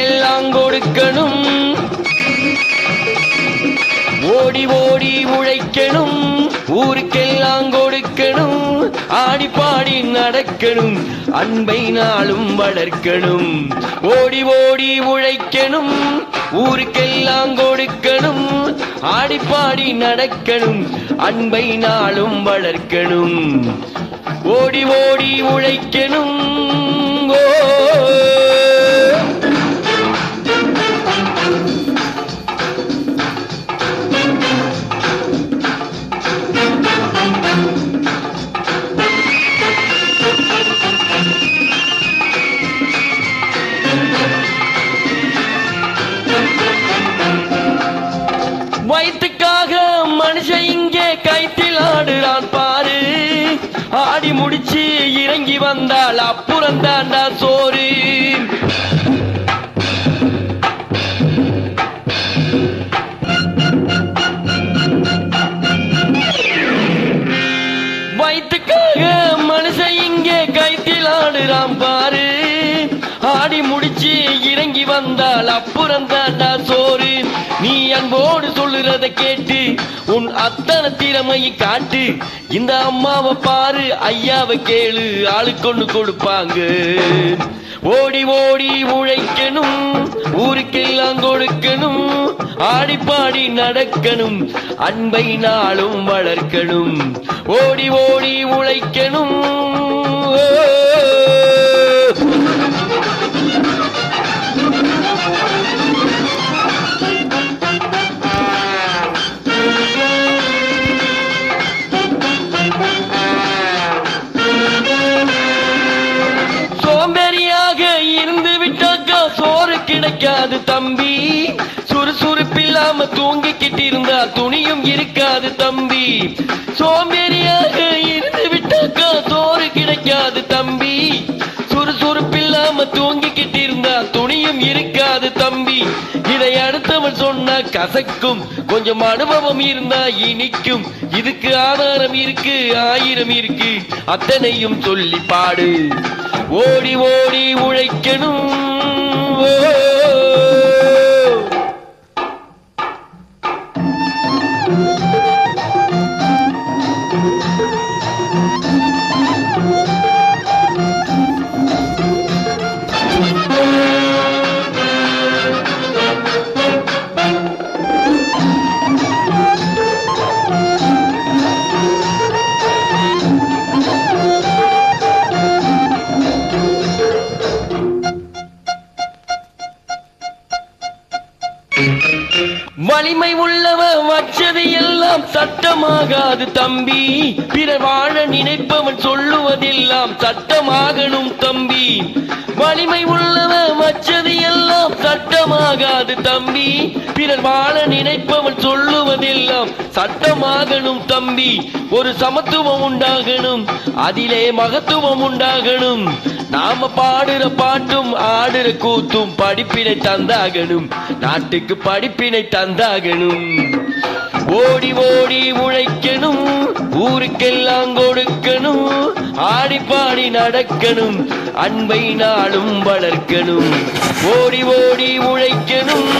ஊருக்கெல்லாம் கொடுக்கணும், ஓடி ஓடி உழைக்கணும், ஊருக்கெல்லாம் கொடுக்கணும், ஆடி பாடி நடக்கணும், அன்பை நாளும் வளர்க்கணும். ஓடி ஓடி உழைக்கணும், ஊருக்கெல்லாம் கொடுக்கணும், ஆடி பாடி நடக்கணும், அன்பை நாளும் வளர்க்கணும். ஓடி ஓடி உழைக்கணும். வயிற்றுக்காக மனுஷன் இங்கே கைத்தில் ஆடுறான் பாரு, ஆடி முடிச்சு இறங்கி வந்தால் அப்புறம் தாண்டா சோறு. வயிற்றுக்காக மனுஷன் இங்கே கைத்தில் ஆடுறான் பாரு, ஆடி முடிச்சு இறங்கி வந்தால் அப்புறம் தாண்டா சோறு. நீ அன்போடு சொல்லுறத கேட்டு உன் அத்தனை திறமையை காட்டு, இந்த அம்மாவை பாரு ஐயாவை கேளு, ஆளுக்கொண்டு கொடுப்பாங்க. ஓடி ஓடி உழைக்கணும், ஊருக்கெல்லாம் கொடுக்கணும், ஆடி பாடி நடக்கணும், அன்பை நாளும் வளர்க்கணும். ஓடி ஓடி உழைக்கணும். சோம்பேறியாக இருந்து விட்டாக்கா சோறு கிடைக்காது தம்பி, சுறுசுறுப்பில்லாம தூங்கிக்கிட்டு இருந்தா துணியும் இருக்காது தம்பி. சோம்பேறியாக இருந்து விட்டாக்கா சோறு கிடைக்காது தம்பி, சுறுசுறுப்பில்லாம தூங்கிக்கிட்டு இருந்தா துணியும் இருக்காது தம்பி. இதை அடுத்தவன் சொன்னா கசக்கும், கொஞ்சம் அனுபவம் இருந்தா இனிக்கும். இதுக்கு ஆதாரம் இருக்கு, 1000 இருக்கு, அத்தனையும் சொல்லி பாடு. ஓடி ஓடி உழைக்கணும். வலிமை உள்ளவ வச்சது எல்லாம் சட்டமாகாது தம்பி, பிறர் வாழ நினைப்பவன் சொல்லுவதெல்லாம் சட்டமாகணும் தம்பி. வலிமை உள்ளவ வச்சது எல்லாம் சட்டமாகாது தம்பி, பிறர் வாழ நினைப்பவன் சொல்லுவதெல்லாம் சட்டமாகணும் தம்பி. ஒரு சமத்துவம் உண்டாகணும், அதிலே மகத்துவம் உண்டாகணும். நாம பாடுற பாட்டும் ஆடுற கூத்தும் படிப்பினை தந்தாகணும், நாட்டுக்கு படிப்பினை தந்தாகணும். ஓடி ஓடி உழைக்கணும், ஊருக்கெல்லாம் கொடுக்கணும், ஆடி பாடி நடக்கணும், அன்பை நாளும் வளர்க்கணும். ஓடி ஓடி உழைக்கணும்.